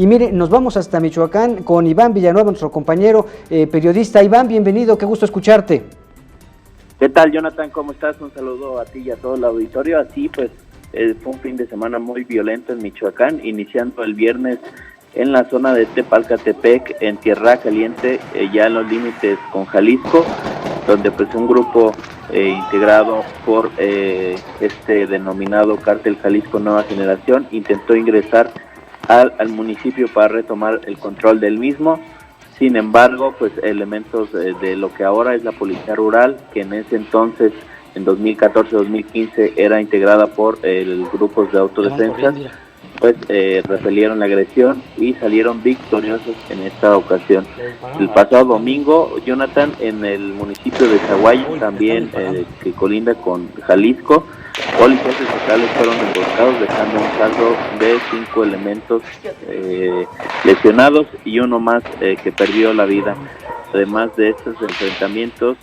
Y mire, nos vamos hasta Michoacán con Iván Villanueva, nuestro compañero periodista. Iván, bienvenido, qué gusto escucharte. ¿Qué tal, Jonathan? ¿Cómo estás? Un saludo a ti y a todo el auditorio. Así pues, fue un fin de semana muy violento en Michoacán, iniciando el viernes en la zona de Tepalcatepec, en Tierra Caliente, ya en los límites con Jalisco, donde pues un grupo integrado por este denominado Cártel Jalisco Nueva Generación intentó ingresar al municipio para retomar el control del mismo. Sin embargo, pues elementos de lo que ahora es la Policía Rural, que en ese entonces, en 2014-2015, era integrada por grupos de autodefensa, pues repelieron la agresión y salieron victoriosos en esta ocasión. El pasado domingo, Jonathan, en el municipio de Zaguayo, también que colinda con Jalisco, policías estatales fueron emboscados, dejando un saldo de 5 elementos lesionados y uno más que perdió la vida. Además de estos enfrentamientos,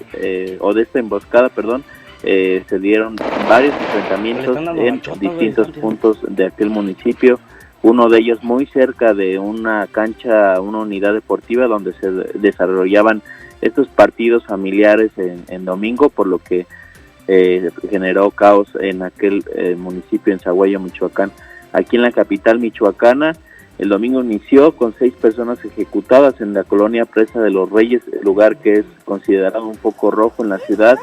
o de esta emboscada, perdón, se dieron varios enfrentamientos en distintos puntos de aquel municipio, uno de ellos muy cerca de una cancha, una unidad deportiva donde se desarrollaban estos partidos familiares en domingo, por lo que generó caos en aquel municipio, en Zaguayo, Michoacán. Aquí en la capital michoacana, el domingo inició con 6 personas ejecutadas en la colonia Presa de los Reyes, lugar que es considerado un foco rojo en la ciudad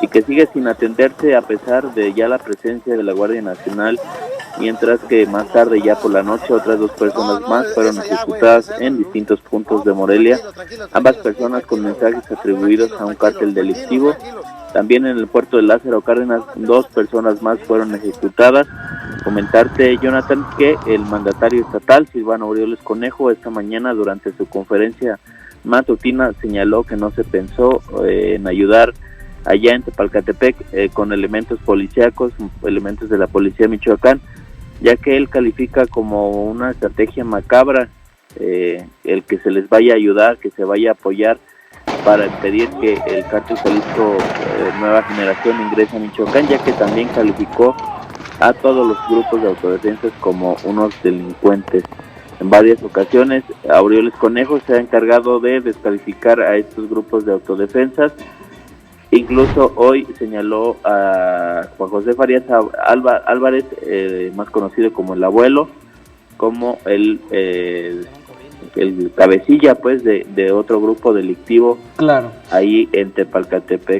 y que sigue sin atenderse a pesar de ya la presencia de la Guardia Nacional, mientras que más tarde, ya por la noche, otras 2 personas más fueron ejecutadas en distintos puntos de Morelia, ambas personas con mensajes atribuidos a un cártel delictivo. También en el puerto de Lázaro Cárdenas, 2 personas más fueron ejecutadas. Comentarte, Jonathan, que el mandatario estatal, Silvano Aureoles Conejo, esta mañana durante su conferencia matutina señaló que no se pensó en ayudar allá en Tepalcatepec con elementos policíacos, elementos de la policía de Michoacán, ya que él califica como una estrategia macabra el que se les vaya a ayudar, que se vaya a apoyar para impedir que el Cártel Jalisco Nueva Generación ingrese a Michoacán, ya que también calificó a todos los grupos de autodefensas como unos delincuentes. En varias ocasiones, Aureoles Conejo se ha encargado de descalificar a estos grupos de autodefensas. Incluso hoy señaló a Juan José Farías Álvarez, más conocido como el Abuelo, como el cabecilla pues de otro grupo delictivo, claro, ahí en Tepalcatepec.